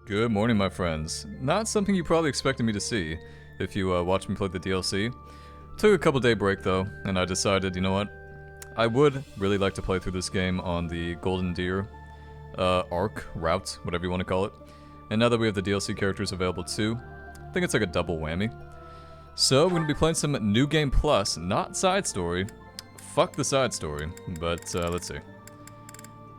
Good morning, my friends. Not something you probably expected me to see if you watched me play the DLC. Took a couple day break though, and I decided, you know what? I would really like to play through this game on the Golden Deer arc, route, whatever you want to call it. And now that we have the DLC characters available too, I think it's like a double whammy. So we're going to be playing some New Game Plus, not side story. Fuck the side story, but let's see.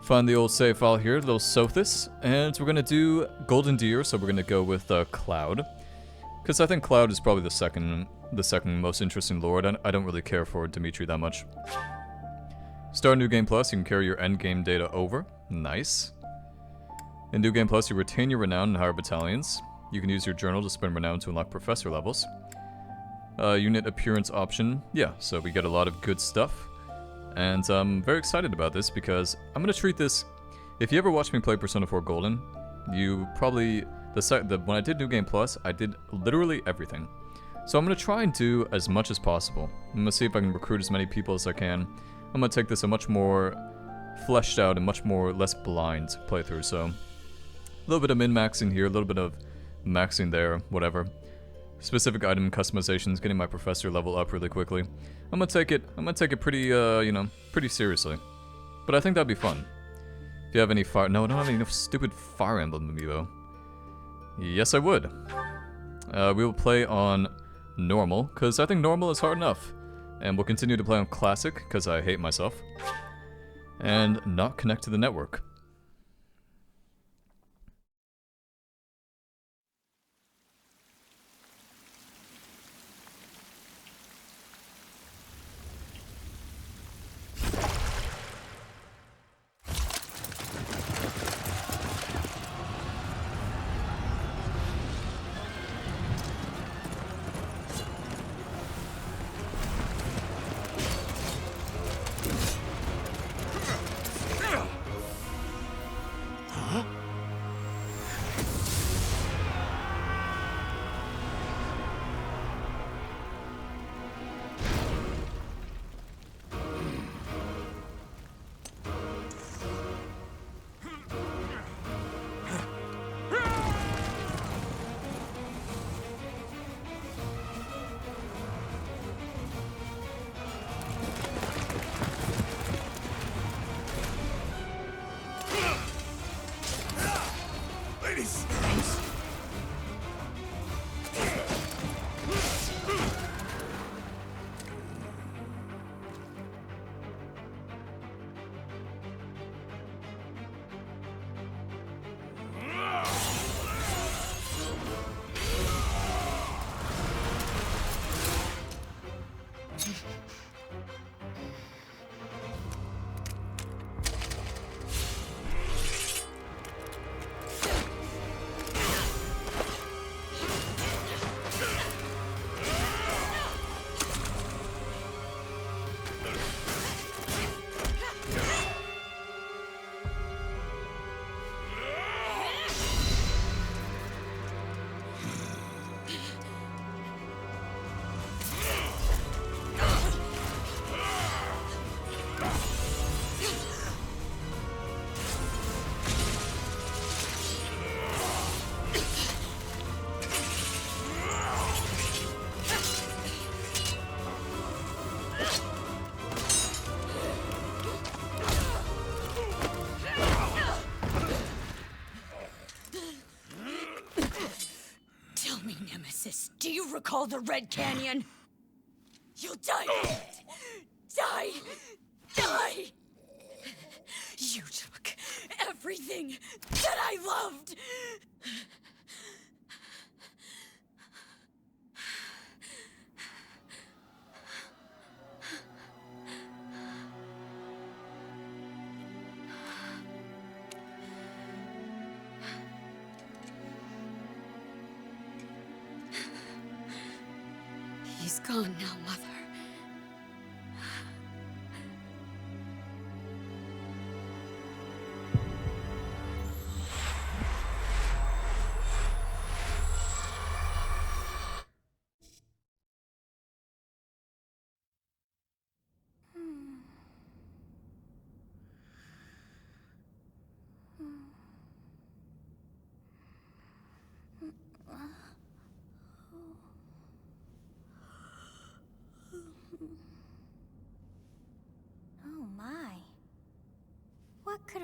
Find the old save file here, little Sothis, and we're gonna do Golden Deer, so we're gonna go with Cloud. Because I think Cloud is probably the second most interesting lord. I don't really care for Dimitri that much. Start New Game Plus, you can carry your endgame data over. Nice. In New Game Plus, you retain your renown in higher battalions. You can use your journal to spend renown to unlock professor levels. Unit appearance option, yeah, so we get a lot of good stuff. And I'm very excited about this because I'm going to treat this... If you ever watched me play Persona 4 Golden, you probably... when I did New Game Plus, I did literally everything. So I'm going to try and do as much as possible. I'm going to see if I can recruit as many people as I can. I'm going to take this a much more fleshed out and much more less blind playthrough. So a little bit of min-maxing here, a little bit of maxing there, whatever. Specific item customizations, getting my professor level up really quickly. I'm gonna take it pretty, you know, pretty seriously. But I think that'd be fun. If you have any fire... No, I don't have any stupid Fire Emblem amiibo. Yes, I would. We will play on normal, because I think normal is hard enough. And we'll continue to play on classic, because I hate myself. And not connect to the network. Do you recall the Red Canyon? You'll die in it! Die! Die! You took everything that I loved! He's gone now, Mother.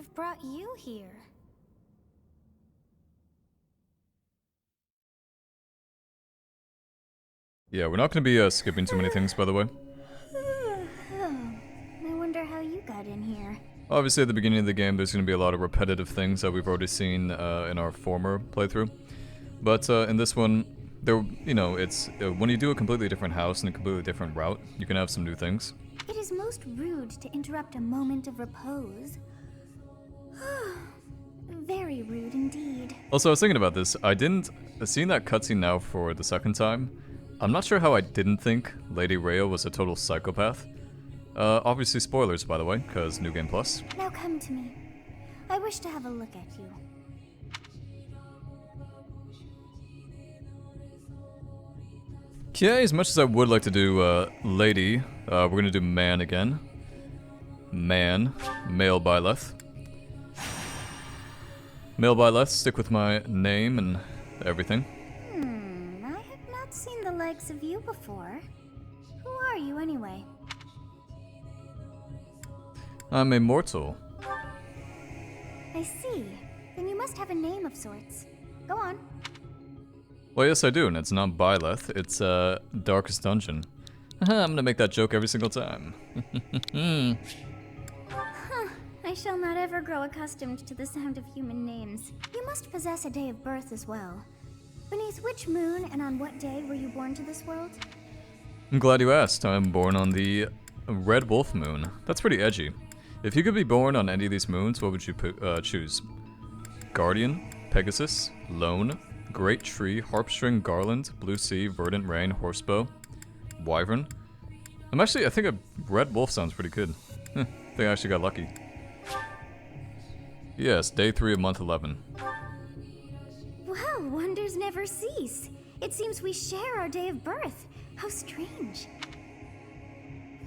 have brought you here? Yeah, we're not going to be skipping too many things, by the way. Oh, I wonder how you got in here. Obviously, at the beginning of the game, there's going to be a lot of repetitive things that we've already seen in our former playthrough. But in this one, it's when you do a completely different house and a completely different route, you can have some new things. It is most rude to interrupt a moment of repose. Very rude indeed. Also, I was thinking about this. Seeing that cutscene now for the second time, I'm not sure how I didn't think Lady Rhea was a total psychopath. Obviously spoilers, by the way, because New Game Plus. Now come to me. I wish to have a look at you. Okay, as much as I would like to do Lady, we're gonna do Man again. Man, male Byleth. Male Byleth, stick with my name and everything. I have not seen the likes of you before. Who are you anyway? I'm immortal. I see. Then you must have a name of sorts. Go on. Well, yes I do, and it's not Byleth, it's Darkest Dungeon. I'm gonna make that joke every single time. I shall not ever grow accustomed to the sound of human names. You must possess a day of birth as well. Beneath which moon and on what day were you born to this world? I'm glad you asked. I'm born on the Red Wolf Moon. That's pretty edgy. If you could be born on any of these moons, what would you choose? Guardian, Pegasus, Lone, Great Tree, Harpstring, Garland, Blue Sea, Verdant Rain, Horsebow, Wyvern. I think a Red Wolf sounds pretty good. I think I actually got lucky. Yes, day 3 of month 11. Well, wonders never cease. It seems we share our day of birth. How strange.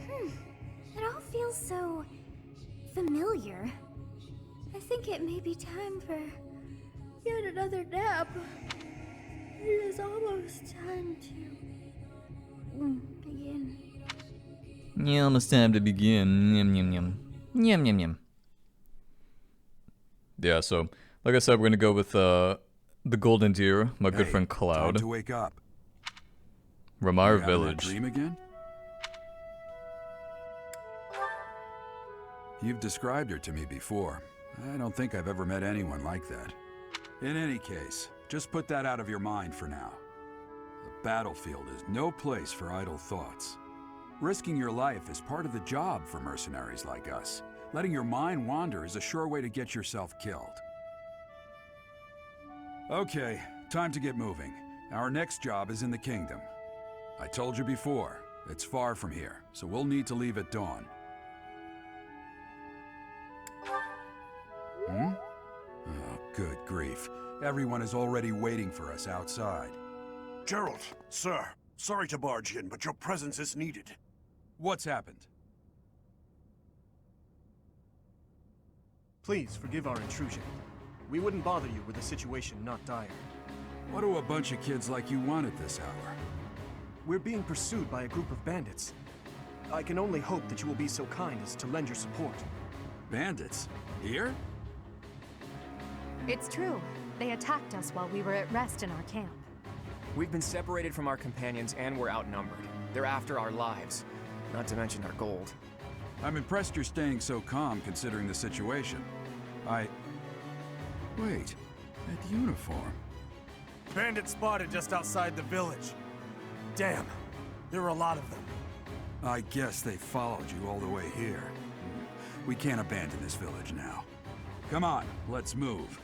It all feels so familiar. I think it may be time for yet another nap. It is almost time to begin. Yeah, almost time to begin. Yum yum yum. Yum yum yum. Yeah, so like I said, we're gonna go with the Golden Deer, my good friend Cloud. Time to wake up. Ramire You having Village. that dream again? You've described her to me before. I don't think I've ever met anyone like that. In any case, just put that out of your mind for now. The battlefield is no place for idle thoughts. Risking your life is part of the job for mercenaries like us. Letting your mind wander is a sure way to get yourself killed. Okay, time to get moving. Our next job is in the kingdom. I told you before, it's far from here, so we'll need to leave at dawn. Oh, good grief. Everyone is already waiting for us outside. Gerald, sir, sorry to barge in, but your presence is needed. What's happened? Please forgive our intrusion. We wouldn't bother you with a situation not dire. What do a bunch of kids like you want at this hour? We're being pursued by a group of bandits. I can only hope that you will be so kind as to lend your support. Bandits? Here? It's true. They attacked us while we were at rest in our camp. We've been separated from our companions and we're outnumbered. They're after our lives, not to mention our gold. I'm impressed you're staying so calm considering the situation. Wait, that uniform. Bandits spotted just outside the village. Damn, there were a lot of them. I guess they followed you all the way here. We can't abandon this village now. Come on, let's move.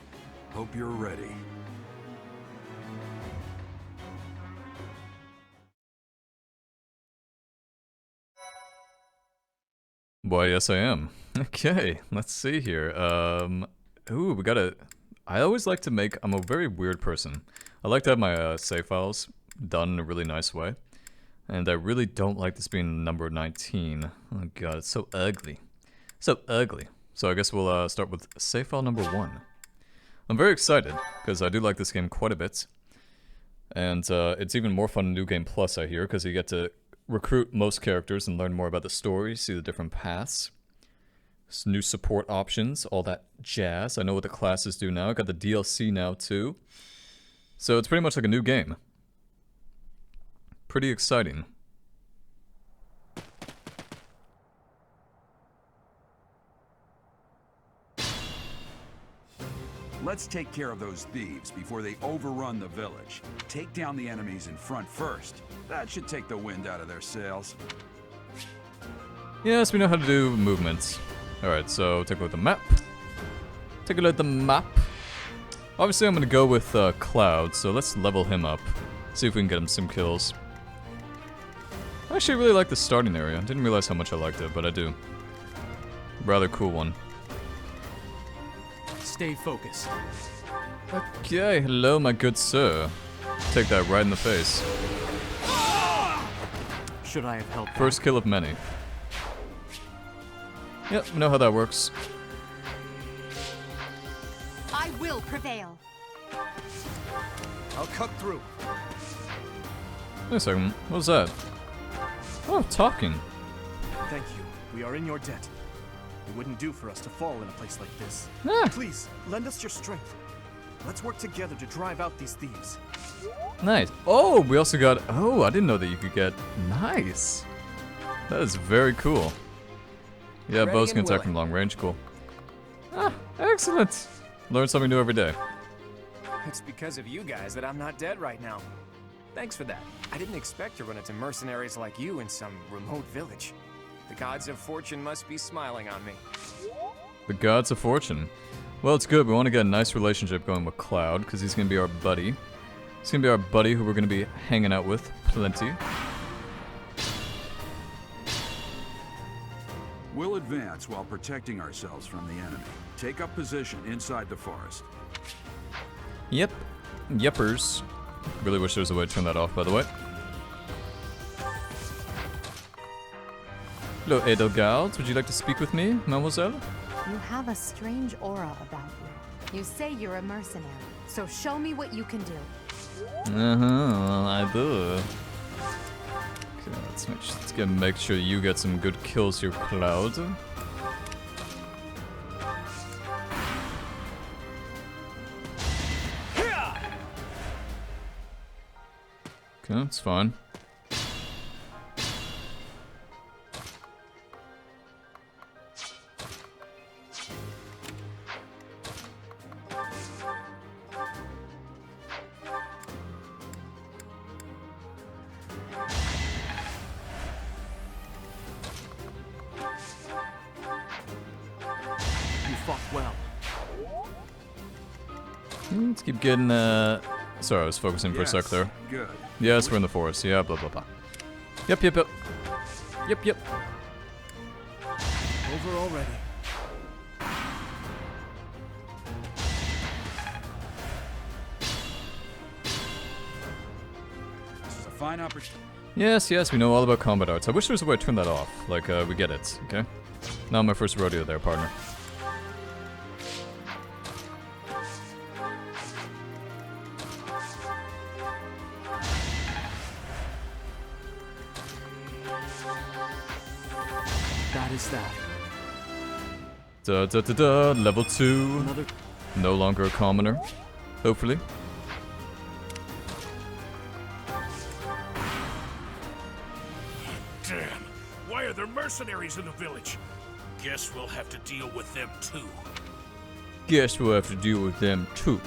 Hope you're ready. Why, yes I am. Okay, let's see here. Ooh, we gotta... I always like to make... I'm a very weird person. I like to have my save files done in a really nice way. And I really don't like this being number 19. Oh god, it's so ugly. So ugly. So I guess we'll start with save file number 1. I'm very excited, because I do like this game quite a bit. And it's even more fun in New Game Plus, I hear, because you get to recruit most characters and learn more about the story, see the different paths. New support options, all that jazz. I know what the classes do now. I got the DLC now too. So it's pretty much like a new game. Pretty exciting. Let's take care of those thieves before they overrun the village. Take down the enemies in front first. That should take the wind out of their sails. Yes, we know how to do movements. Alright, so take a look at the map. Take a look at the map. Obviously, I'm going to go with Cloud, so let's level him up. See if we can get him some kills. I actually really like the starting area. Didn't realize how much I liked it, but I do. Rather cool one. Stay focused. Okay, hello, my good sir. Take that right in the face. Should I have helped? First kill of many. Yep, we know how that works. I will prevail. I'll cut through. Wait a second, what was that? Oh, talking. Thank you. We are in your debt. It wouldn't do for us to fall in a place like this. Ah. Please, lend us your strength. Let's work together to drive out these thieves. Nice. Oh, we also got... Oh, I didn't know that you could get... Nice. That is very cool. Yeah, Ready bows can and attack willing. from long range. Cool. Ah, excellent. Learn something new every day. It's because of you guys that I'm not dead right now. Thanks for that. I didn't expect to run into mercenaries like you in some remote village. The gods of fortune must be smiling on me. The gods of fortune. Well, it's good. We want to get a nice relationship going with Cloud, because he's going to be our buddy. He's going to be our buddy who we're going to be hanging out with plenty. We'll advance while protecting ourselves from the enemy. Take up position inside the forest. Yep. Yepers. Really wish there was a way to turn that off, by the way. Hello, Edelgard. Would you like to speak with me, mademoiselle? You have a strange aura about you. You say you're a mercenary, so show me what you can do. I do. Okay, let's make sure you get some good kills here, Cloud. Okay, it's fine. You fought well. Let's keep getting, Sorry, I was focusing for a sec there. Good. Yes, we're in the forest. Yeah, blah, blah, blah. Yep, yep, yep. Yep, yep. Over already. This is a fine opportunity. Yes, yes, we know all about combat arts. I wish there was a way to turn that off. Like, we get it, okay? Not my first rodeo there, partner. That is that. Da da da da, level 2. Another. No longer a commoner. Hopefully. Damn! Why are there mercenaries in the village? Guess we'll have to deal with them too. Guess we'll have to deal with them too.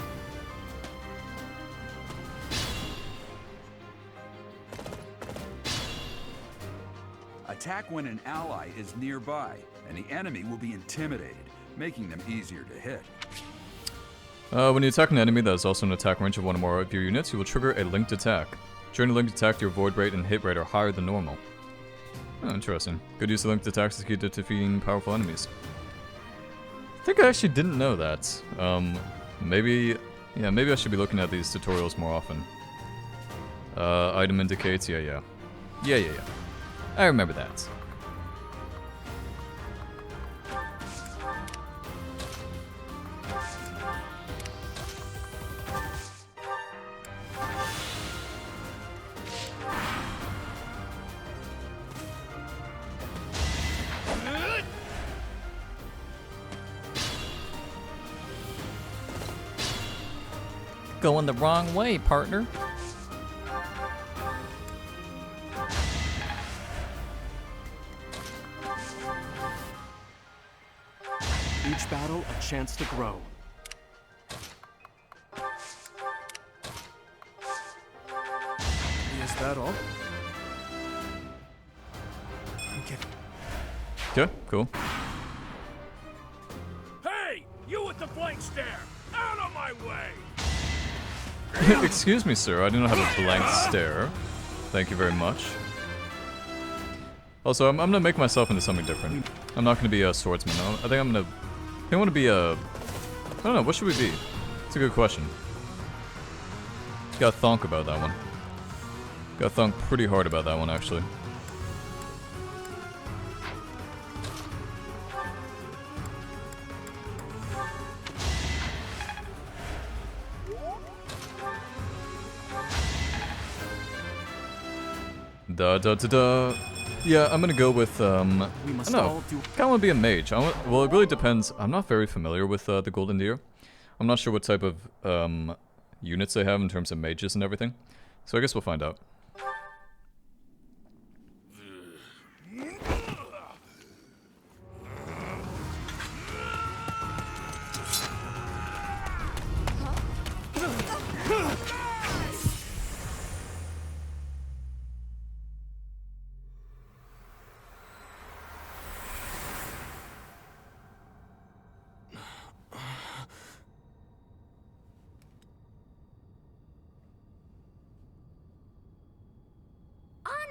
Attack when an ally is nearby, and the enemy will be intimidated, making them easier to hit. When you attack an enemy that is also in attack range of one or more of your units, you will trigger a linked attack. During a linked attack, your void rate and hit rate are higher than normal. Oh, interesting. Good use of linked attacks is key to defeating powerful enemies. I think I actually didn't know that. Maybe I should be looking at these tutorials more often. Item indicates, yeah. I remember that. Going the wrong way, partner. Each battle, a chance to grow. Is that all? I'm kidding. Okay, cool. Hey! You with the blank stare! Out of my way! Excuse me, sir. I do not have a blank stare. Thank you very much. Also, I'm gonna make myself into something different. I'm not gonna be a swordsman. I think I want to be a... I don't know, what should we be? It's a good question. Gotta thunk about that one. Gotta thunk pretty hard about that one, actually. Da da da da. Yeah, I'm gonna go with, I don't know. Kinda wanna be a mage. Well, it really depends. I'm not very familiar with the Golden Deer. I'm not sure what type of units they have in terms of mages and everything. So I guess we'll find out.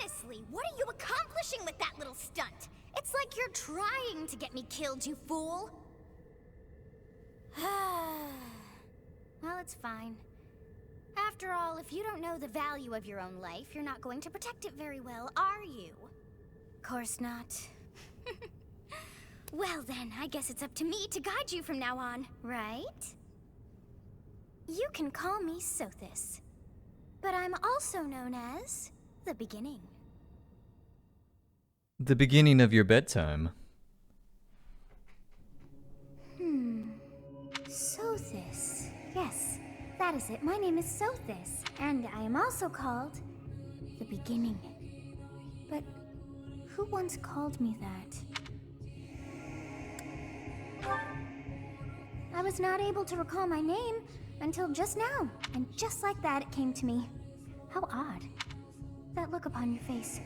Honestly, what are you accomplishing with that little stunt? It's like you're trying to get me killed, you fool. Well, it's fine. After all, if you don't know the value of your own life, you're not going to protect it very well, are you? Course not. Well then, I guess it's up to me to guide you from now on, right? You can call me Sothis, but I'm also known as the Beginning. The beginning of your bedtime. Sothis. Yes, that is it. My name is Sothis, and I am also called the Beginning. But who once called me that? I was not able to recall my name until just now, and just like that it came to me. How odd. That look upon your face.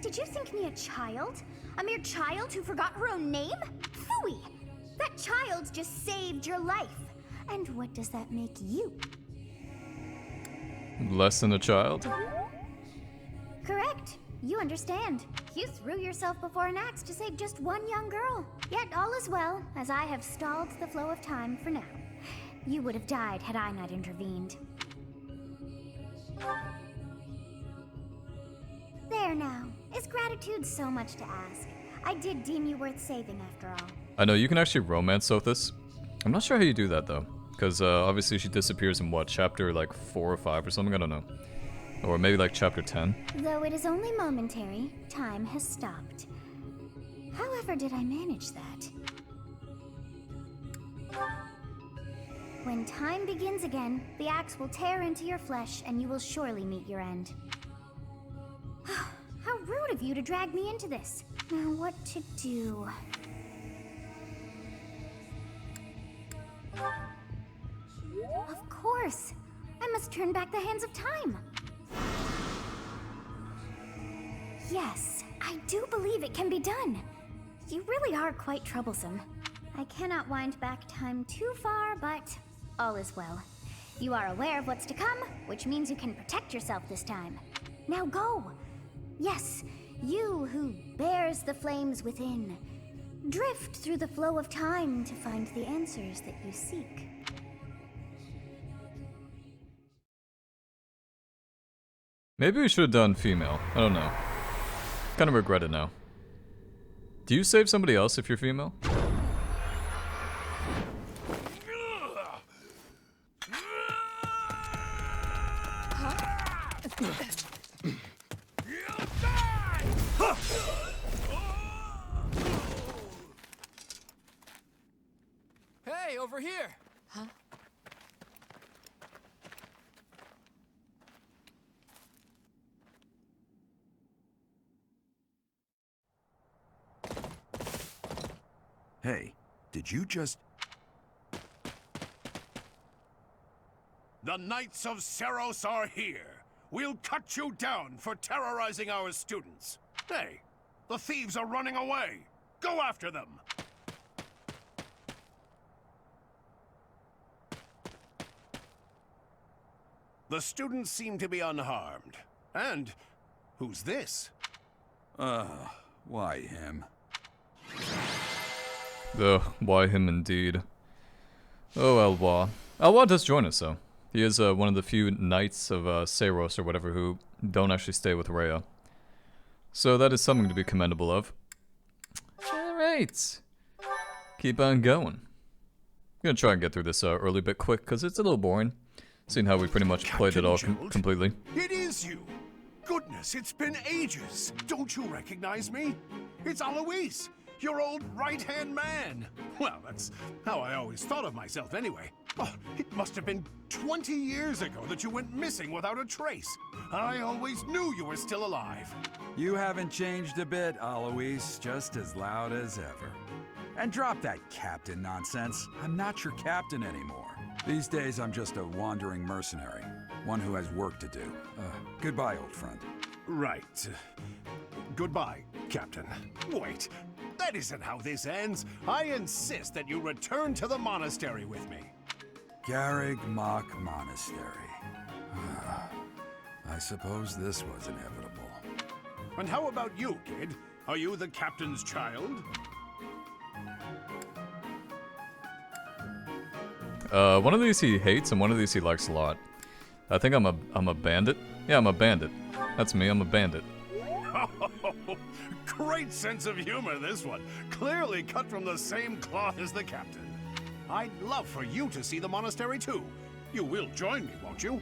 Did you think me a child? A mere child who forgot her own name? Phooey! That child just saved your life. And what does that make you? Less than a child? Correct. You understand. You threw yourself before an axe to save just one young girl. Yet all is well, as I have stalled the flow of time for now. You would have died had I not intervened. There now. Is gratitude so much to ask? I did deem you worth saving after all. I know, you can actually romance Sothis. I'm not sure how you do that, though. Because, obviously she disappears in, what, chapter, like, 4 or 5 or something? I don't know. Or maybe, like, chapter 10? Though it is only momentary, time has stopped. However did I manage that? When time begins again, the axe will tear into your flesh, and you will surely meet your end. How rude of you to drag me into this. Now, what to do? Of course! I must turn back the hands of time! Yes, I do believe it can be done. You really are quite troublesome. I cannot wind back time too far, but all is well. You are aware of what's to come, which means you can protect yourself this time. Now go! Yes, you who bears the flames within. Drift through the flow of time to find the answers that you seek. Maybe we should have done female. I don't know. Kind of regret it now. Do you save somebody else if you're female? Hey, over here! Hey, did you just... The Knights of Sarros are here. We'll cut you down for terrorizing our students. Hey, the thieves are running away. Go after them. The students seem to be unharmed. And who's this? Why him? Why him indeed. Oh, Alwa. Alwa does join us, though. He is one of the few Knights of Sarros or whatever who don't actually stay with Rhea. So that is something to be commendable of. Alright. Keep on going. I'm gonna try and get through this early bit quick, because it's a little boring. Seeing how we pretty much played it all completely. It is you! Goodness, it's been ages! Don't you recognize me? It's Alois, your old right-hand man! Well, that's how I always thought of myself anyway. Oh, it must have been 20 years ago that you went missing without a trace. I always knew you were still alive. You haven't changed a bit, Alois, just as loud as ever. And drop that captain nonsense. I'm not your captain anymore. These days, I'm just a wandering mercenary. One who has work to do. Goodbye, old friend. Right. Goodbye, Captain. Wait, that isn't how this ends. I insist that you return to the monastery with me. Garreg Mach Monastery. I suppose this was inevitable. And how about you, kid? Are you the captain's child? One of these he hates and one of these he likes a lot. I think I'm a bandit. Yeah, I'm a bandit. That's me, I'm a bandit. Great sense of humor, this one. Clearly cut from the same cloth as the captain. I'd love for you to see the monastery too. You will join me, won't you?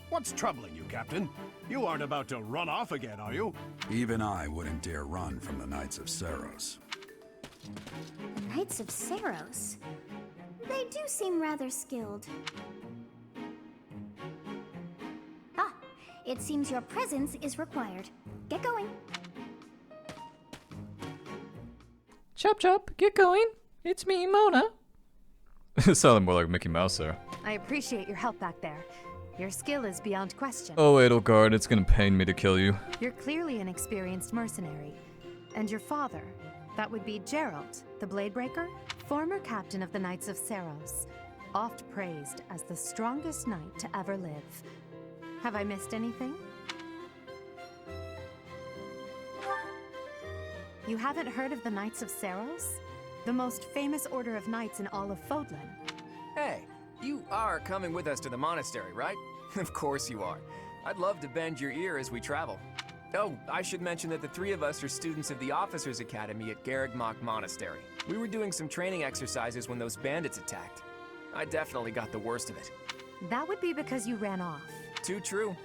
What's troubling you, Captain? You aren't about to run off again, are you? Even I wouldn't dare run from the Knights of Sarros. The Knights of Sarros? They do seem rather skilled. Ah, it seems your presence is required. Get going. Chop chop, get going. It's me, Mona. It sounded more like Mickey Mouse there. I appreciate your help back there. Your skill is beyond question. Oh, Edelgard, it's gonna pain me to kill you. You're clearly an experienced mercenary. And your father, that would be Gerald, the Bladebreaker, former captain of the Knights of Sarros, oft praised as the strongest knight to ever live. Have I missed anything? You haven't heard of the Knights of Sarros? The most famous order of knights in all of Fódlan. Hey, you are coming with us to the monastery, right? Of course you are. I'd love to bend your ear as we travel. Oh, I should mention that the three of us are students of the Officers' Academy at Garreg Mach Monastery. We were doing some training exercises when those bandits attacked. I definitely got the worst of it. That would be because you ran off. Too true.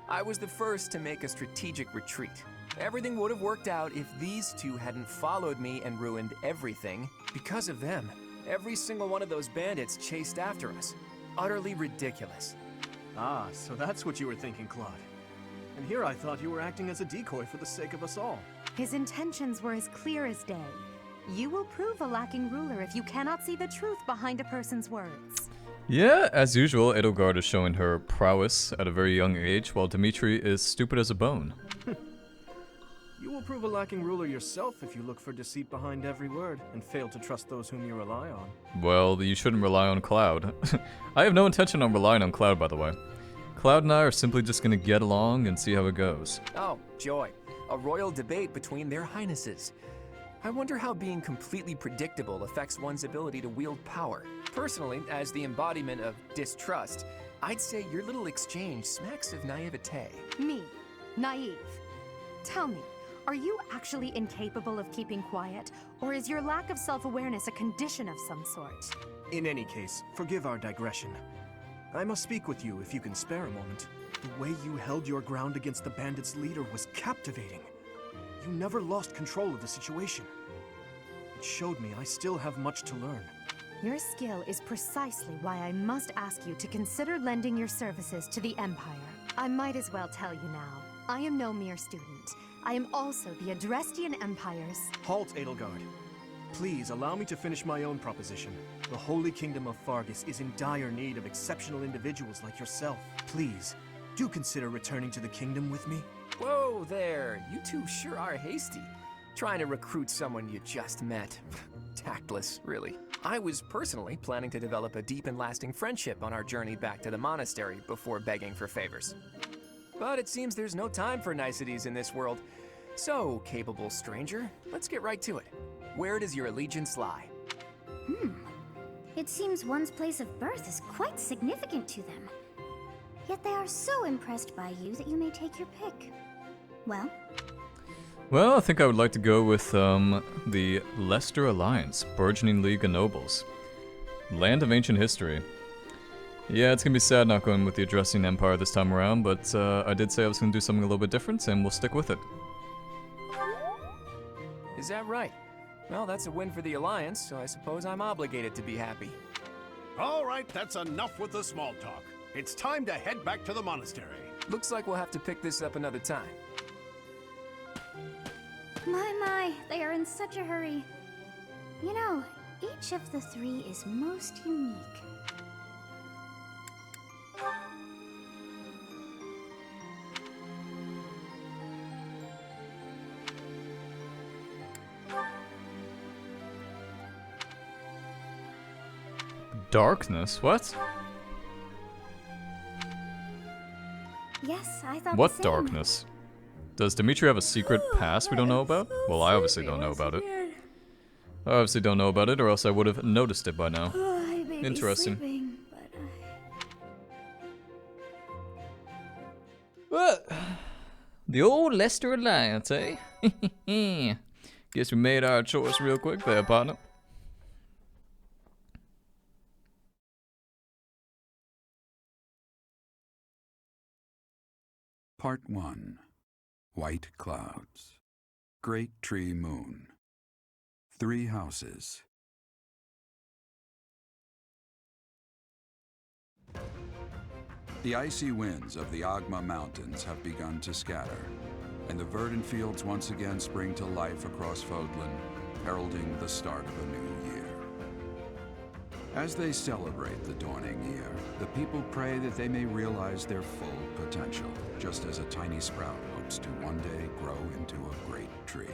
I was the first to make a strategic retreat. Everything would have worked out if these two hadn't followed me and ruined everything. Because of them, every single one of those bandits chased after us. Utterly ridiculous. Ah, so that's what you were thinking, Claude. And here I thought you were acting as a decoy for the sake of us all. His intentions were as clear as day. You will prove a lacking ruler if you cannot see the truth behind a person's words. Yeah, as usual, Edelgard is showing her prowess at a very young age, while Dimitri is stupid as a bone. You will prove a lacking ruler yourself if you look for deceit behind every word and fail to trust those whom you rely on. Well, you shouldn't rely on Cloud. I have no intention on relying on Cloud, by the way. Cloud and I are simply just gonna get along and see how it goes. Oh, joy. A royal debate between their highnesses. I wonder how being completely predictable affects one's ability to wield power. Personally, as the embodiment of distrust, I'd say your little exchange smacks of naivete. Me, naive. Tell me, are you actually incapable of keeping quiet, or is your lack of self-awareness a condition of some sort? In any case, forgive our digression. I must speak with you if you can spare a moment. The way you held your ground against the bandits' leader was captivating. You never lost control of the situation. It showed me I still have much to learn. Your skill is precisely why I must ask you to consider lending your services to the Empire. I might as well tell you now, I am no mere student. I am also the Adrestian Empire's. Halt, Edelgard. Please allow me to finish my own proposition. The Holy Kingdom of Fargus is in dire need of exceptional individuals like yourself. Please, do consider returning to the kingdom with me. Whoa there, you two sure are hasty. Trying to recruit someone you just met. Tactless, really. I was personally planning to develop a deep and lasting friendship on our journey back to the monastery before begging for favors. But it seems there's no time for niceties in this world. So, capable stranger, let's get right to it. Where does your allegiance lie? It seems one's place of birth is quite significant to them. Yet they are so impressed by you that you may take your pick. Well? Well, I think I would like to go with the Leicester Alliance, burgeoning League of Nobles. Land of ancient history. Yeah, it's gonna be sad not going with the Adrestian Empire this time around, but I did say I was gonna do something a little bit different, and we'll stick with it. Is that right? Well, that's a win for the Alliance, so I suppose I'm obligated to be happy. All right, that's enough with the small talk. It's time to head back to the monastery. Looks like we'll have to pick this up another time. My, they are in such a hurry. You know, each of the three is most unique. Darkness? What? Yes, I thought What the same. darkness? Does Dimitri have a secret past we don't know about? Well, I obviously don't know about it. I obviously don't know about it, or else I would have noticed it by now. I may be Interesting. sleeping, but What? The old Leicester Alliance, eh? Guess we made our choice real quick there, partner. Part 1. White Clouds. Great Tree Moon. 3 houses. The icy winds of the Agma Mountains have begun to scatter, and the verdant fields once again spring to life across Fódlan, heralding the start of a new year. As they celebrate the dawning year, the people pray that they may realize their full potential, just as a tiny sprout hopes to one day grow into a great tree.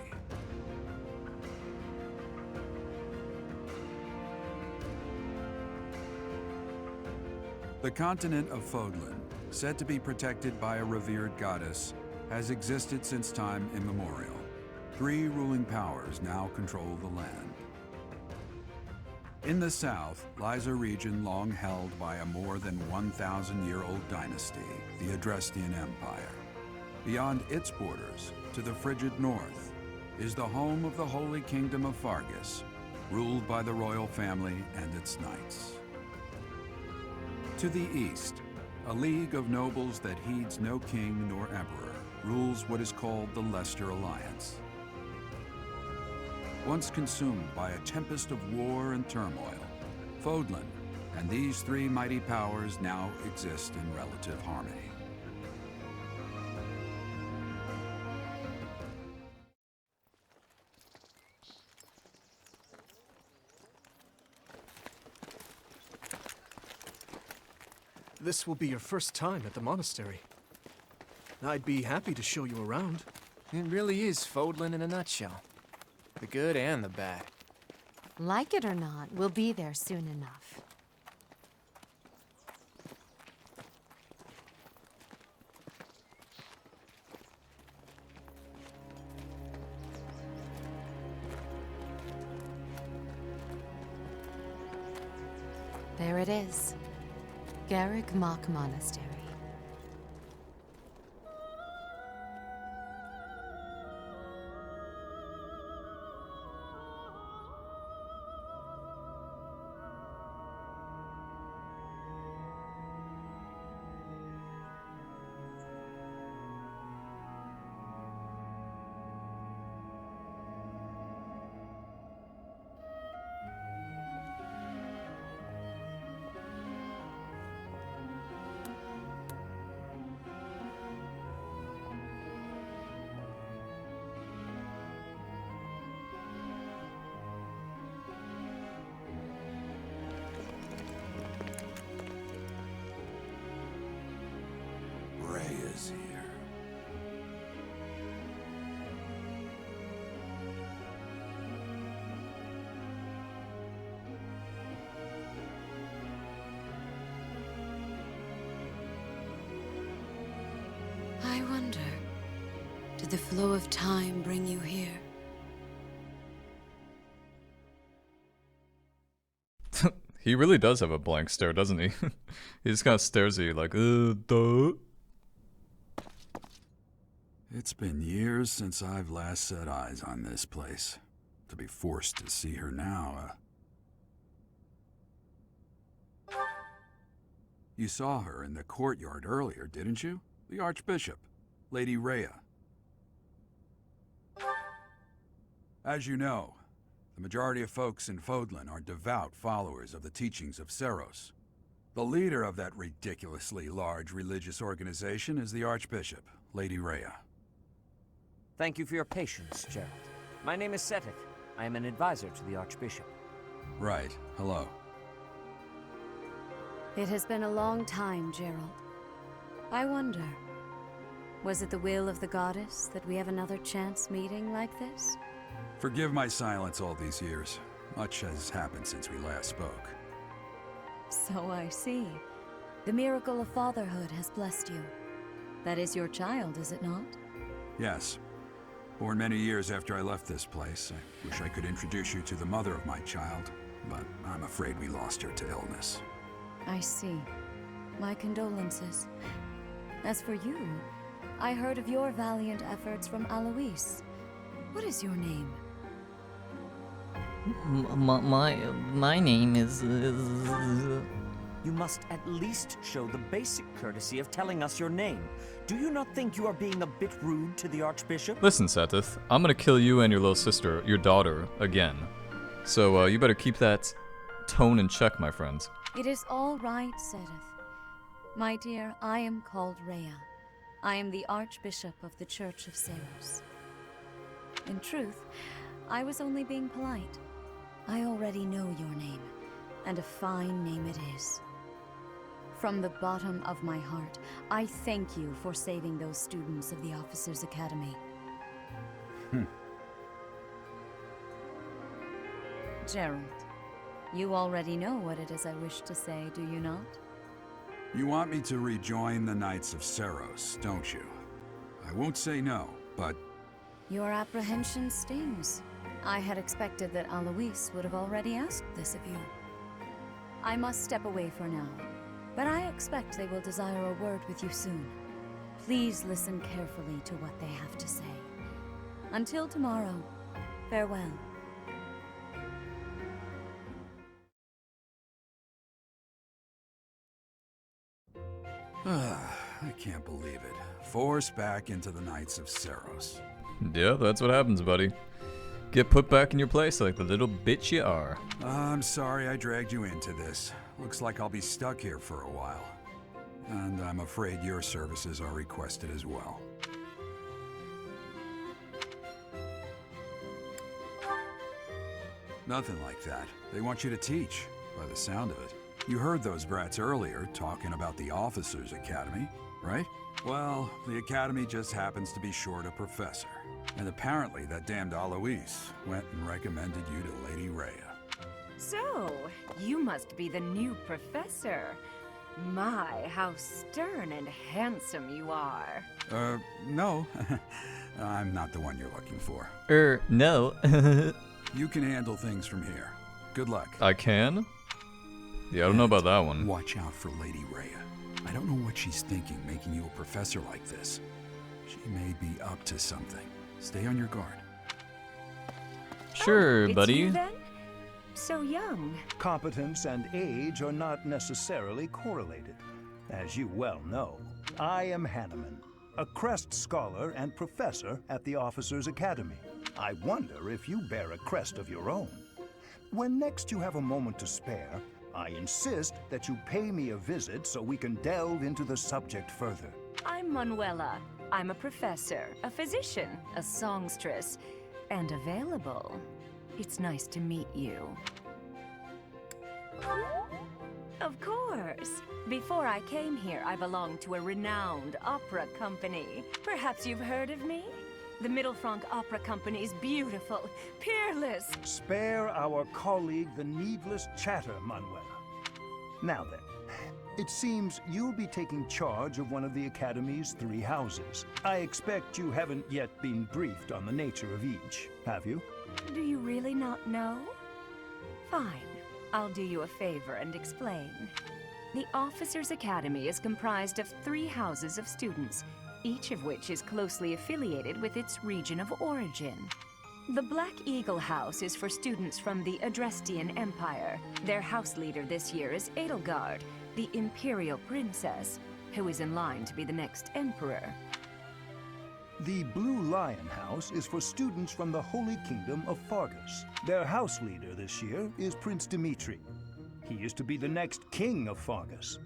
The continent of Fódlan, said to be protected by a revered goddess, has existed since time immemorial. 3 ruling powers now control the land. In the south lies a region long held by a more than 1,000-year-old dynasty, the Adrestian Empire. Beyond its borders, to the frigid north, is the home of the Holy Kingdom of Fargus, ruled by the royal family and its knights. To the east, a league of nobles that heeds no king nor emperor rules what is called the Leicester Alliance. Once consumed by a tempest of war and turmoil, Fódlan and these 3 mighty powers now exist in relative harmony. This will be your first time at the monastery. I'd be happy to show you around. It really is Fódlan in a nutshell. The good and the bad. Like it or not, we'll be there soon enough. There it is. Garreg Mach Monastery. is here. I wonder, did the flow of time bring you here? He really does have a blank stare, doesn't he? He just kind of stares at you like, duh. It's been years since I've last set eyes on this place. To be forced to see her now, You saw her in the courtyard earlier, didn't you? The Archbishop, Lady Rhea. As you know, the majority of folks in Fódlan are devout followers of the teachings of Sarros. The leader of that ridiculously large religious organization is the Archbishop, Lady Rhea. Thank you for your patience, Gerald. My name is Sethith. I am an advisor to the Archbishop. Right. Hello. It has been a long time, Gerald. I wonder, was it the will of the goddess that we have another chance meeting like this? Forgive my silence all these years. Much has happened since we last spoke. So I see. The miracle of fatherhood has blessed you. That is your child, is it not? Yes. Born many years after I left this place. I wish I could introduce you to the mother of my child, but I'm afraid we lost her to illness. I see. My condolences. As for you, I heard of your valiant efforts from Alois. What is your name? My name is... You must at least show the basic courtesy of telling us your name. Do you not think you are being a bit rude to the Archbishop? Listen, Sethith, I'm gonna kill you and your little sister, your daughter, again. So, you better keep that tone in check, my friends. It is all right, Sedith. My dear, I am called Rhea. I am the Archbishop of the Church of Sarros. In truth, I was only being polite. I already know your name, and a fine name it is. From the bottom of my heart, I thank you for saving those students of the Officers' Academy. Gerald, you already know what it is I wish to say, do you not? You want me to rejoin the Knights of Sarros, don't you? I won't say no, but... Your apprehension stings. I had expected that Alois would have already asked this of you. I must step away for now, but I expect they will desire a word with you soon. Please listen carefully to what they have to say. Until tomorrow, farewell. I can't believe it. Forced back into the Knights of Sarros. Yeah, that's what happens, buddy. Get put back in your place like the little bitch you are. I'm sorry I dragged you into this. Looks like I'll be stuck here for a while. And I'm afraid your services are requested as well. Nothing like that. They want you to teach, by the sound of it. You heard those brats earlier talking about the Officers' Academy, right? Well, the Academy just happens to be short a professor. And apparently that damned Alois went and recommended you to Lady Rhea. So, you must be the new professor. My, how stern and handsome you are. No. I'm not the one you're looking for. No. You can handle things from here. Good luck. I can? Yeah, I don't know about that one. Watch out for Lady Rhea. I don't know what she's thinking making you a professor like this. She may be up to something. Stay on your guard. Sure, it's buddy. You then? So young. Competence and age are not necessarily correlated. As you well know, I am Hanneman, a crest scholar and professor at the Officers' Academy. I wonder if you bear a crest of your own. When next you have a moment to spare, I insist that you pay me a visit so we can delve into the subject further. I'm Manuela. I'm a professor, a physician, a songstress, and available. It's nice to meet you. Of course. Before I came here, I belonged to a renowned opera company. Perhaps you've heard of me? The Middlefranc Opera Company is beautiful, peerless. Spare our colleague the needless chatter, Manuela. Now then, it seems you'll be taking charge of one of the Academy's 3 houses. I expect you haven't yet been briefed on the nature of each, have you? Do you really not know? Fine. I'll do you a favor and explain. The Officers' Academy is comprised of 3 houses of students, each of which is closely affiliated with its region of origin. The Black Eagle House is for students from the Adrestian Empire. Their house leader this year is Edelgard, the Imperial Princess, who is in line to be the next Emperor. The Blue Lion House is for students from the Holy Kingdom of Fargus. Their house leader this year is Prince Dimitri. He is to be the next king of Fargus.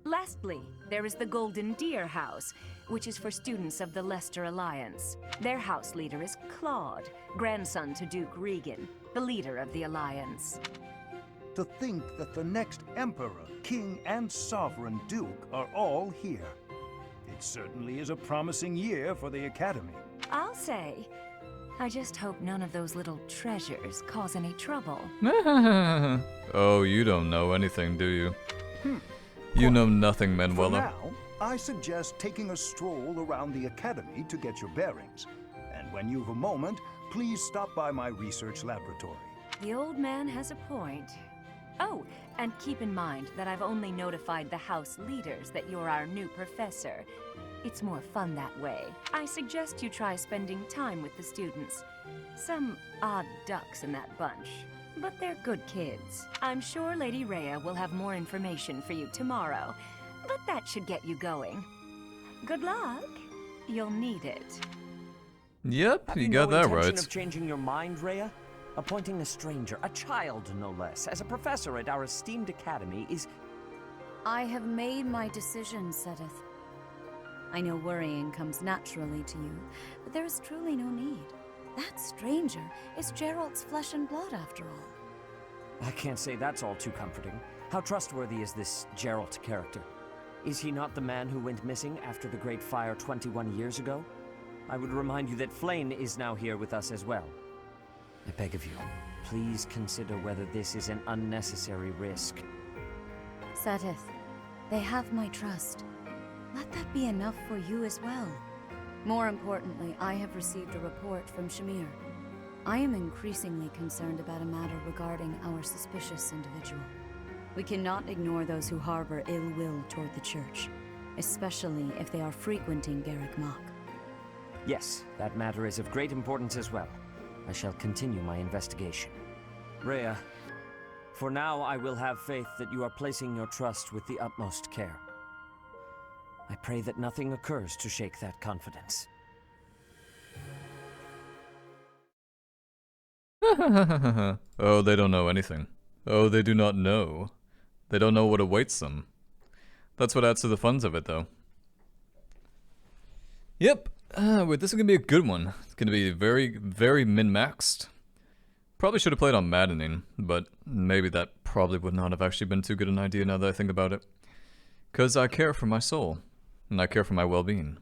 Lastly, there is the Golden Deer House, which is for students of the Leicester Alliance. Their house leader is Claude, grandson to Duke Regan, the leader of the Alliance. To think that the next Emperor, King, and Sovereign Duke are all here. It certainly is a promising year for the Academy. I'll say. I just hope none of those little treasures cause any trouble. Oh, you don't know anything, do you? You know nothing, Manuela. For now, I suggest taking a stroll around the Academy to get your bearings. And when you've a moment, please stop by my research laboratory. The old man has a point. Oh, and keep in mind that I've only notified the house leaders that you're our new professor. It's more fun that way. I suggest you try spending time with the students. Some odd ducks in that bunch, but they're good kids. I'm sure Lady Rhea will have more information for you tomorrow, but that should get you going. Good luck. You'll need it. Yep, you got that right. Have you no intention of changing your mind, Rhea? Appointing a stranger, a child no less, as a professor at our esteemed academy is... I have made my decision, Sedith. I know worrying comes naturally to you, but there is truly no need. That stranger is Geralt's flesh and blood, after all. I can't say that's all too comforting. How trustworthy is this Geralt character? Is he not the man who went missing after the Great Fire 21 years ago? I would remind you that Flayn is now here with us as well. I beg of you, please consider whether this is an unnecessary risk. Sedith, they have my trust. Let that be enough for you as well. More importantly, I have received a report from Shamir. I am increasingly concerned about a matter regarding our suspicious individual. We cannot ignore those who harbor ill will toward the Church, especially if they are frequenting Garreg Mach. Yes, that matter is of great importance as well. I shall continue my investigation. Rhea, for now I will have faith that you are placing your trust with the utmost care. I pray that nothing occurs to shake that confidence. Oh, they don't know anything. Oh, they do not know. They don't know what awaits them. That's what adds to the fun of it, though. Yep. Wait, this is gonna be a good one. It's gonna be very, very min-maxed. Probably should have played on maddening, but maybe that probably would not have actually been too good an idea now that I think about it. 'Cause I care for my soul, and I care for my well-being.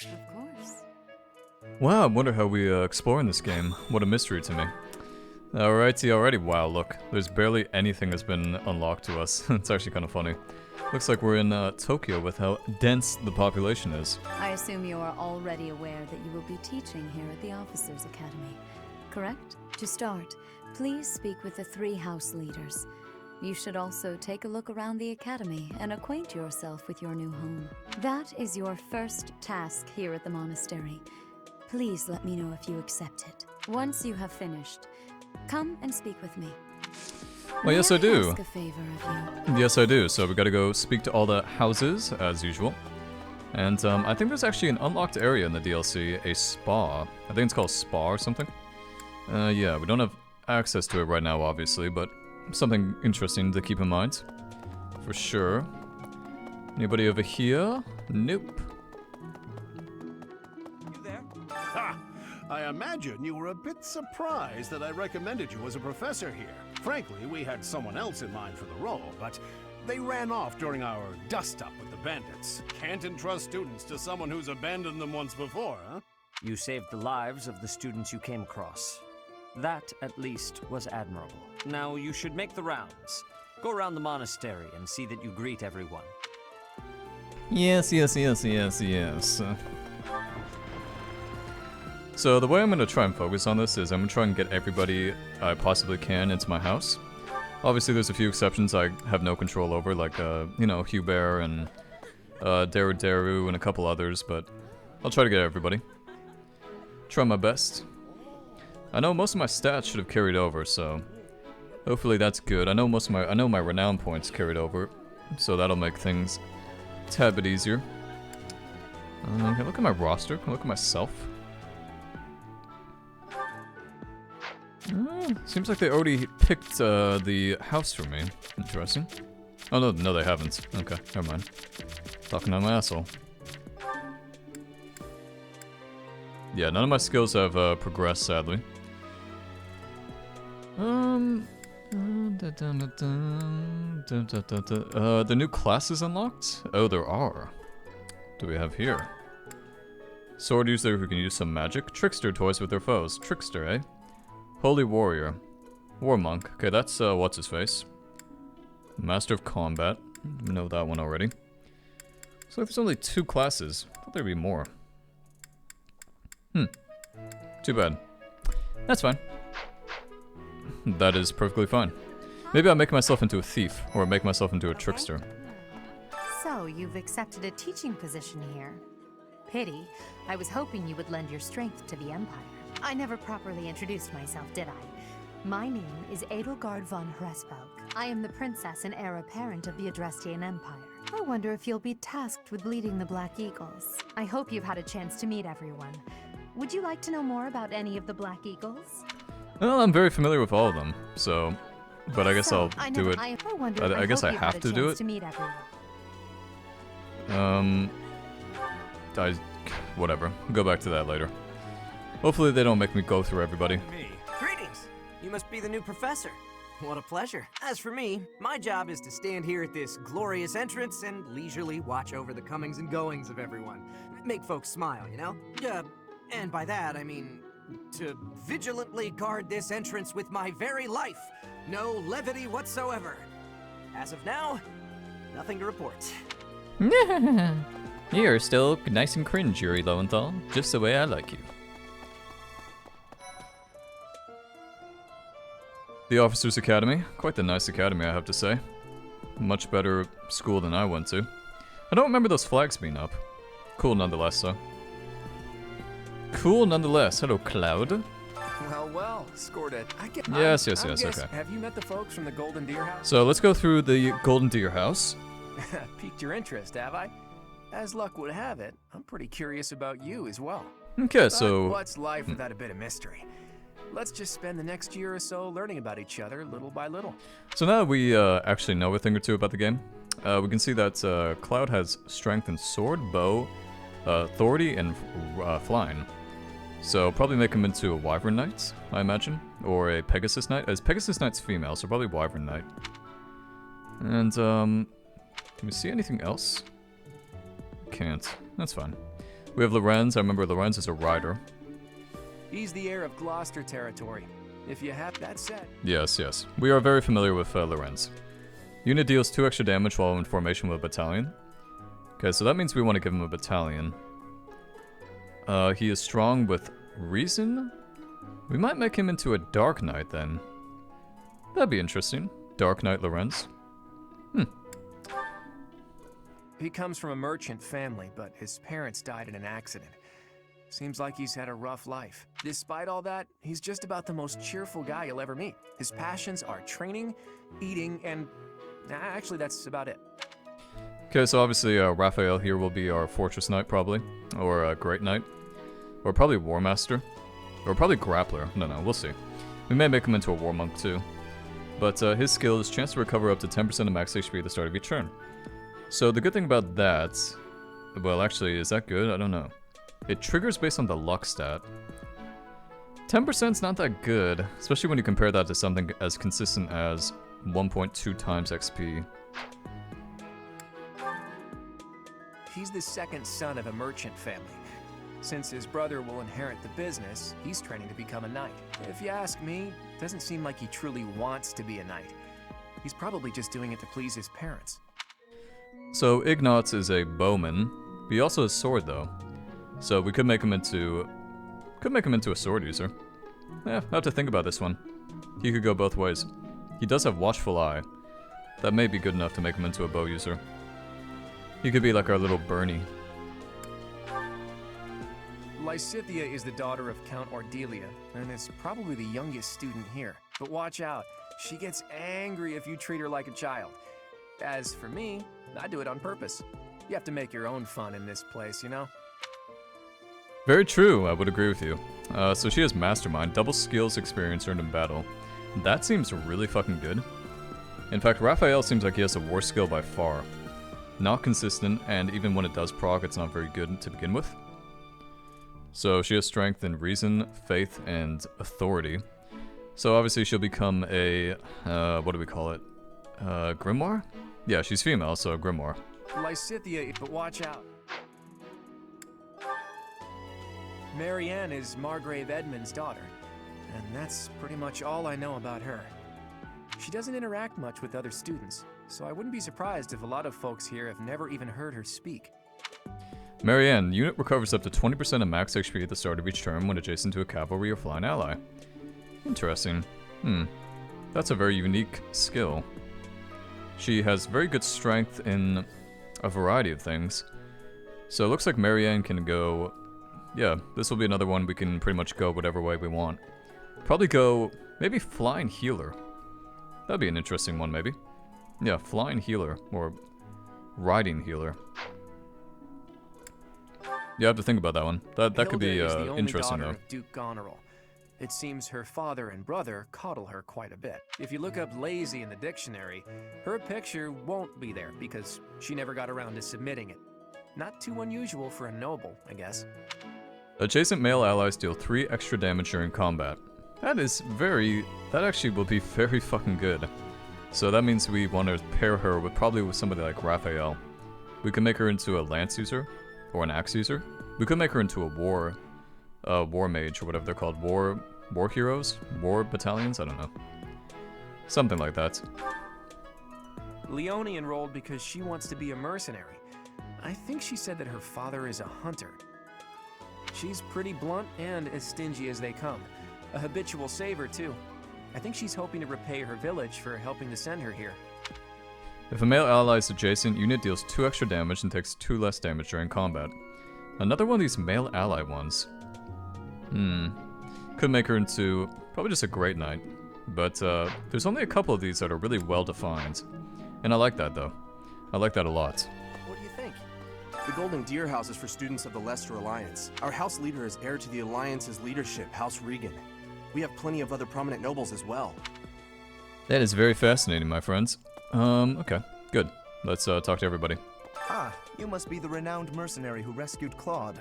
Of course. Wow, I wonder how we explore in this game. What a mystery to me. Alrighty. Wow, look. There's barely anything that's been unlocked to us. It's actually kind of funny. Looks like we're in Tokyo with how dense the population is. I assume you are already aware that you will be teaching here at the Officers' Academy, correct? To start, please speak with the 3 house leaders. You should also take a look around the academy and acquaint yourself with your new home. That is your first task here at the monastery. Please let me know if you accept it. Once you have finished, come and speak with me. Well, yes, I do. Ask a favor of you. Yes, I do. So we gotta go speak to all the houses, as usual. And I think there's actually an unlocked area in the DLC, a spa. I think it's called Spa or something. Yeah, we don't have access to it right now, obviously, but something interesting to keep in mind. For sure. Anybody over here? Nope. You there? Ha! I imagine you were a bit surprised that I recommended you as a professor here. Frankly, we had someone else in mind for the role, but they ran off during our dust-up with the bandits. Can't entrust students to someone who's abandoned them once before, huh? You saved the lives of the students you came across. That, at least, was admirable. Now, you should make the rounds. Go around the monastery and see that you greet everyone. Yes. So the way I'm gonna try and focus on this is I'm gonna try and get everybody I possibly can into my house. Obviously there's a few exceptions I have no control over, like, you know, Hubert and Daru and a couple others, but I'll try to get everybody. Try my best. I know most of my stats should have carried over, so hopefully that's good. I know my renown points carried over, so that'll make things a tad bit easier. Can I look at my roster? Can I look at myself? Seems like they already picked the house for me. Interesting. Oh no, they haven't. Okay, never mind. Talking on my asshole. Yeah, none of my skills have progressed, sadly. The new classes unlocked? Oh, there are. What do we have here? Sword user who can use some magic. Trickster toys with their foes. Trickster, eh? Holy Warrior. War Monk. Okay, that's, what's his face? Master of Combat. We know that one already. So there's only 2 classes. I thought there'd be more. Too bad. That's fine. That is perfectly fine. Maybe I'll make myself into a thief, or make myself into a trickster. So, you've accepted a teaching position here. Pity. I was hoping you would lend your strength to the Empire. I never properly introduced myself, did I? My name is Edelgard von Hresvelg. I am the princess and heir apparent of the Adrestian Empire. I wonder if you'll be tasked with leading the Black Eagles. I hope you've had a chance to meet everyone. Would you like to know more about any of the Black Eagles? Well, I'm very familiar with all of them, so... But I guess I'll do it. I guess I have to do it. Whatever. We'll go back to that later. Hopefully they don't make me go through everybody. Greetings! You must be the new professor. What a pleasure. As for me, my job is to stand here at this glorious entrance and leisurely watch over the comings and goings of everyone. Make folks smile, you know? And by that, I mean to vigilantly guard this entrance with my very life. No levity whatsoever. As of now, nothing to report. You're still nice and cringe, Yuri Lowenthal. Just the way I like you. The Officers' Academy. Quite the nice academy, I have to say. Much better school than I went to. I don't remember those flags being up. Cool nonetheless, though. Cool nonetheless. Hello, Cloud. Well, scored it. Yes, okay. Have you met the folks from the Golden Deer House? So let's go through the Golden Deer House. Piqued your interest, have I? As luck would have it, I'm pretty curious about you as well. Okay, but so... what's life without a bit of mystery? Let's just spend the next year or so learning about each other little by little. So now we actually know a thing or two about the game. We can see that Cloud has strength in sword, bow, authority, and flying. So probably make him into a Wyvern Knight, I imagine, or a Pegasus Knight. As Pegasus Knight's female, so probably Wyvern Knight. And can we see anything else? Can't. That's fine. We have Lorenz. I remember Lorenz is a rider. He's the heir of Gloucester territory. If you have that set. Yes, yes. We are very familiar with Lorenz. Unit deals 2 extra damage while in formation with a battalion. Okay, so that means we want to give him a battalion. He is strong with reason? We might make him into a Dark Knight then. That'd be interesting. Dark Knight Lorenz. He comes from a merchant family, but his parents died in an accident. Seems like he's had a rough life. Despite all that, he's just about the most cheerful guy you'll ever meet. His passions are training, eating, and actually that's about it. Okay, so obviously Raphael here will be our Fortress Knight probably, or Great Knight, or probably War Master, or probably Grappler. No, we'll see. We may make him into a War Monk too. But his skill is chance to recover up to 10% of max HP at the start of each turn. So the good thing about that, well actually, is that good? I don't know. It triggers based on the luck stat. 10% is not that good, especially when you compare that to something as consistent as 1.2 times XP. He's the second son of a merchant family. Since his brother will inherit the business, he's training to become a knight. If you ask me, it doesn't seem like he truly wants to be a knight. He's probably just doing it to please his parents. So Ignatz is a bowman. He also has sword though. So we could make him into a sword user. I have to think about this one. He could go both ways. He does have Watchful Eye. That may be good enough to make him into a bow user. He could be like our little Bernie. Lycithia is the daughter of Count Ordelia, and is probably the youngest student here. But watch out, she gets angry if you treat her like a child. As for me, I do it on purpose. You have to make your own fun in this place, you know? Very true, I would agree with you. So she has Mastermind, double skills experience earned in battle. That seems really fucking good. In fact, Raphael seems like he has a war skill by far. Not consistent, and even when it does proc, it's not very good to begin with. So she has strength in reason, faith, and authority. So obviously she'll become a, what do we call it? Grimoire? Yeah, she's female, so Grimoire. Lycithia, but watch out. Marianne is Margrave Edmund's daughter, and that's pretty much all I know about her. She doesn't interact much with other students, so I wouldn't be surprised if a lot of folks here have never even heard her speak. Marianne, unit recovers up to 20% of max HP at the start of each turn when adjacent to a cavalry or flying ally. Interesting. That's a very unique skill. She has very good strength in a variety of things. So it looks like Marianne can go... Yeah, this will be another one we can pretty much go whatever way we want. Probably go... maybe Flying Healer. That'd be an interesting one, maybe. Yeah, Flying Healer, or Riding Healer. You have to think about that one. That could be interesting, though. Of Duke Goneril. It seems her father and brother coddle her quite a bit. If you look up lazy in the dictionary, her picture won't be there because she never got around to submitting it. Not too unusual for a noble, I guess. Adjacent male allies deal 3 extra damage during combat. That actually will be very fucking good. So that means we want to pair her with probably with somebody like Raphael. We can make her into a lance user, or an axe user. We could make her into a war mage, or whatever they're called. War heroes? War battalions? I don't know. Something like that. Leonie enrolled because she wants to be a mercenary. I think she said that her father is a hunter. She's pretty blunt and as stingy as they come. A habitual saver, too. I think she's hoping to repay her village for helping to send her here. If a male ally is adjacent, unit deals 2 extra damage and takes 2 less damage during combat. Another one of these male ally ones. Could make her into probably just a Great Knight. But there's only a couple of these that are really well defined. And I like that, though. I like that a lot. What do you think? The Golden Deer House is for students of the Leicester Alliance. Our house leader is heir to the Alliance's leadership, House Regan. We have plenty of other prominent nobles as well. That is very fascinating, my friends. Okay, good. Let's talk to everybody. Ah, you must be the renowned mercenary who rescued Claude.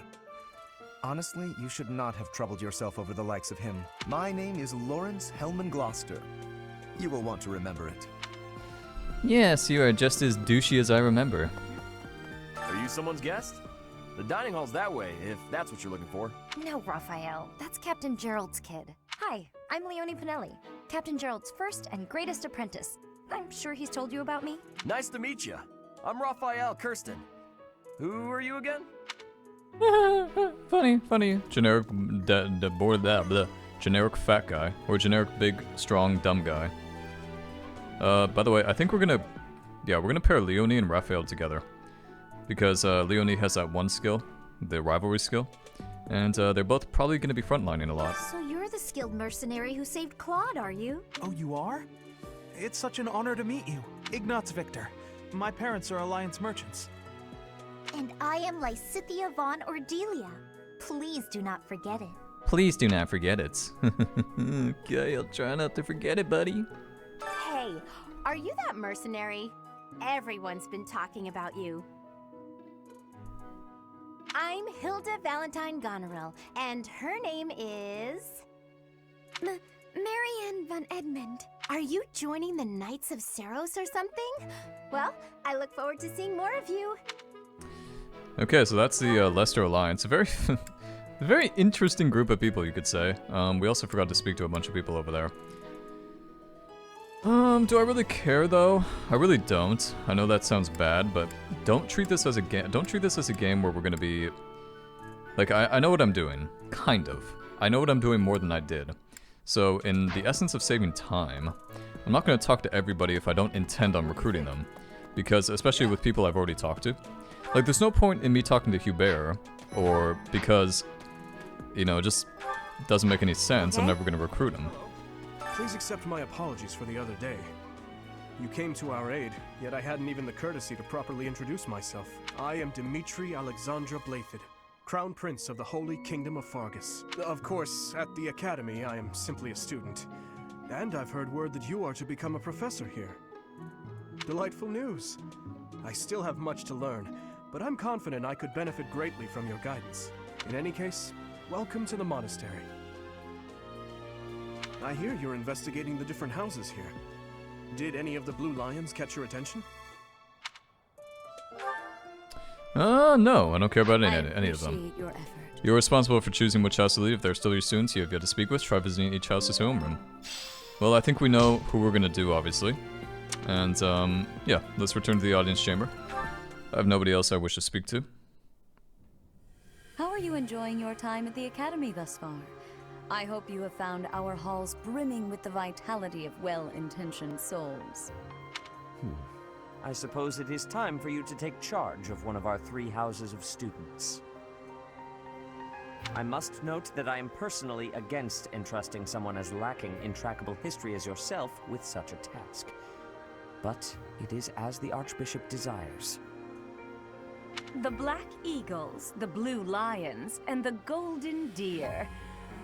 Honestly, you should not have troubled yourself over the likes of him. My name is Lawrence Hellman Gloucester. You will want to remember it. Yes, you are just as douchey as I remember. Are you someone's guest? The dining hall's that way, if that's what you're looking for. No, Raphael. That's Captain Gerald's kid. Hi, I'm Leonie Pinelli, Captain Gerald's first and greatest apprentice. I'm sure he's told you about me. Nice to meet you. I'm Raphael Kirsten. Who are you again? funny. Generic, generic fat guy, or generic big, strong, dumb guy. By the way, I think we're gonna pair Leonie and Raphael together. Because Leonie has that one skill, the rivalry skill, and they're both probably gonna be frontlining a lot. So you're the skilled mercenary who saved Claude, are you? Oh, you are? It's such an honor to meet you. Ignatz Victor. My parents are Alliance merchants. And I am Lycithia von Ordelia. Please do not forget it. Please do not forget it. Okay, I'll try not to forget it, buddy. Hey, are you that mercenary? Everyone's been talking about you. I'm Hilda Valentine Goneril, and her name is... Marianne von Edmund. Are you joining the Knights of Sarros or something? Well, I look forward to seeing more of you. Okay, so that's the Leicester Alliance. A very, a very interesting group of people, you could say. We also forgot to speak to a bunch of people over there. Do I really care though? I really don't. I know that sounds bad, but don't treat this as a game. Don't treat this as a game where we're gonna be. Like, I know what I'm doing, kind of. I know what I'm doing more than I did. So, in the essence of saving time, I'm not gonna talk to everybody if I don't intend on recruiting them, because especially with people I've already talked to. Like, there's no point in me talking to Hubert, or because, you know, it just doesn't make any sense. I'm never gonna recruit him. Please accept my apologies for the other day. You came to our aid, yet I hadn't even the courtesy to properly introduce myself. I am Dimitri Alexandra Blythed, Crown Prince of the Holy Kingdom of Fargus. Of course, at the Academy, I am simply a student. And I've heard word that you are to become a professor here. Delightful news. I still have much to learn, but I'm confident I could benefit greatly from your guidance. In any case, welcome to the monastery. I hear you're investigating the different houses here. Did any of the Blue Lions catch your attention? No, I don't care about any of them. Your effort. You're responsible for choosing which house to lead. If they're still your students you have yet to speak with, try visiting each house's homeroom. Well, I think we know who we're gonna do, obviously. And, yeah, let's return to the audience chamber. I have nobody else I wish to speak to. How are you enjoying your time at the Academy thus far? I hope you have found our halls brimming with the vitality of well-intentioned souls. I suppose it is time for you to take charge of one of our 3 houses of students. I must note that I am personally against entrusting someone as lacking in trackable history as yourself with such a task. But it is as the Archbishop desires. The Black Eagles, the Blue Lions, and the Golden Deer.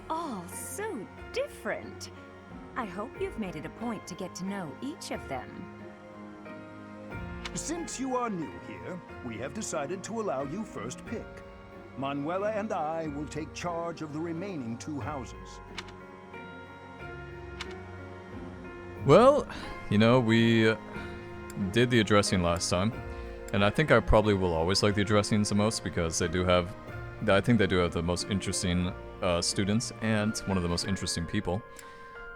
All so different. I hope you've made it a point to get to know each of them. Since you are new here, we have decided to allow you first pick. Manuela and I will take charge of the remaining 2 houses. Well, you know, we did the addressing last time, and I think I probably will always like the addressings the most because they do have, I think they do have the most interesting students and one of the most interesting people.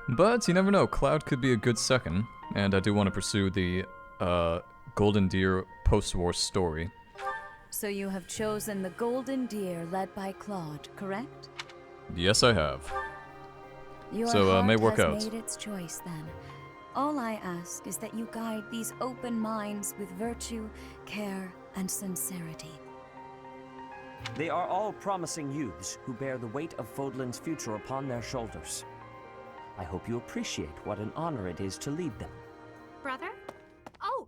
But you never know, Cloud could be a good second, and I do want to pursue the Golden Deer post-war story. So you have chosen the Golden Deer led by Claude, correct? Yes, I have. Your So heart may work has out. made its choice then. All I ask is that you guide these open minds with virtue, care, and sincerity. They are all promising youths who bear the weight of Fódlan's future upon their shoulders. I hope you appreciate what an honor it is to lead them. Brother? Oh,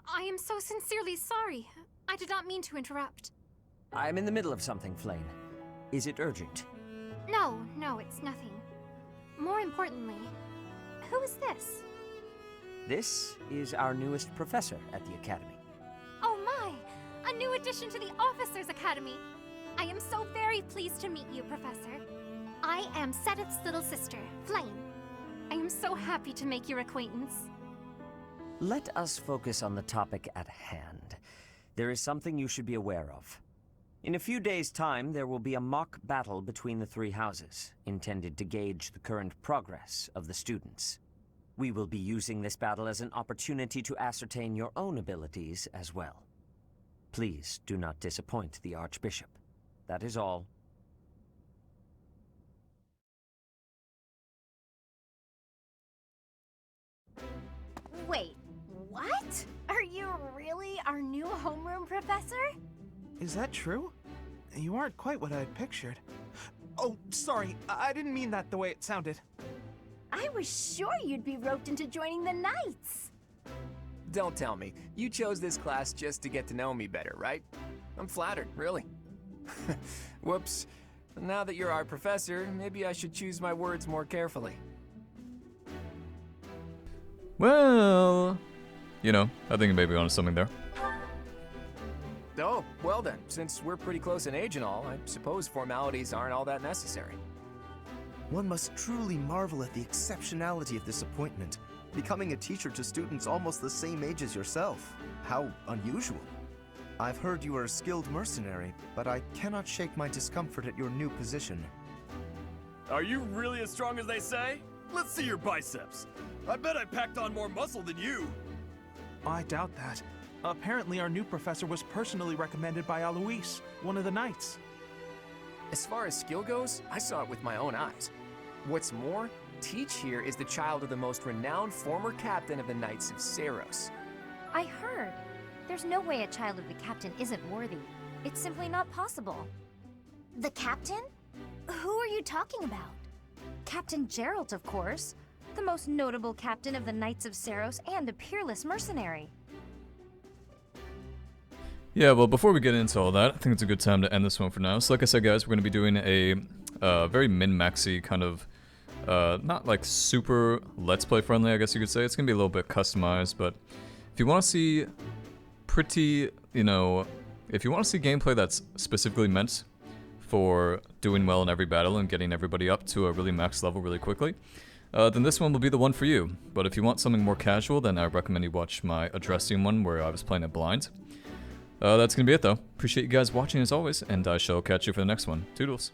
I am so sincerely sorry. I did not mean to interrupt. I'm in the middle of something, Flane. Is it urgent? No, it's nothing. More importantly, who is this? This is our newest professor at the Academy. Oh my! A new addition to the Officers' Academy! I am so very pleased to meet you, Professor. I am Sedith's little sister, Flame. I am so happy to make your acquaintance. Let us focus on the topic at hand. There is something you should be aware of. In a few days' time, there will be a mock battle between the three houses, intended to gauge the current progress of the students. We will be using this battle as an opportunity to ascertain your own abilities as well. Please do not disappoint the Archbishop. That is all. Wait, what? Are you really our new homeroom professor? Is that true? You aren't quite what I had pictured. Oh, sorry, I didn't mean that the way it sounded. I was sure you'd be roped into joining the Knights. Don't tell me. You chose this class just to get to know me better, right? I'm flattered, really. Whoops. Now that you're our professor, maybe I should choose my words more carefully. Well, you know, I think you may be onto something there. Oh, well then, since we're pretty close in age and all, I suppose formalities aren't all that necessary. One must truly marvel at the exceptionality of this appointment. Becoming a teacher to students almost the same age as yourself. How unusual. I've heard you are a skilled mercenary, but I cannot shake my discomfort at your new position. Are you really as strong as they say? Let's see your biceps. I bet I packed on more muscle than you. I doubt that. Apparently our new professor was personally recommended by Alois, one of the Knights. As far as skill goes, I saw it with my own eyes. What's more, Teach here is the child of the most renowned former captain of the Knights of Sarros. I heard. There's no way a child of the captain isn't worthy. It's simply not possible. The captain? Who are you talking about? Captain Geralt, of course. The most notable captain of the Knights of Sarros and a peerless mercenary. Yeah, well, before we get into all that, I think it's a good time to end this one for now. So like I said, guys, we're going to be doing a very min-maxy kind of, not like super Let's Play friendly, I guess you could say. It's going to be a little bit customized, but if you want to see pretty, you know, if you want to see gameplay that's specifically meant for doing well in every battle and getting everybody up to a really max level really quickly, then this one will be the one for you. But if you want something more casual, then I recommend you watch my addressing one where I was playing it blind. That's going to be it, though. Appreciate you guys watching as always, and I shall catch you for the next one. Toodles.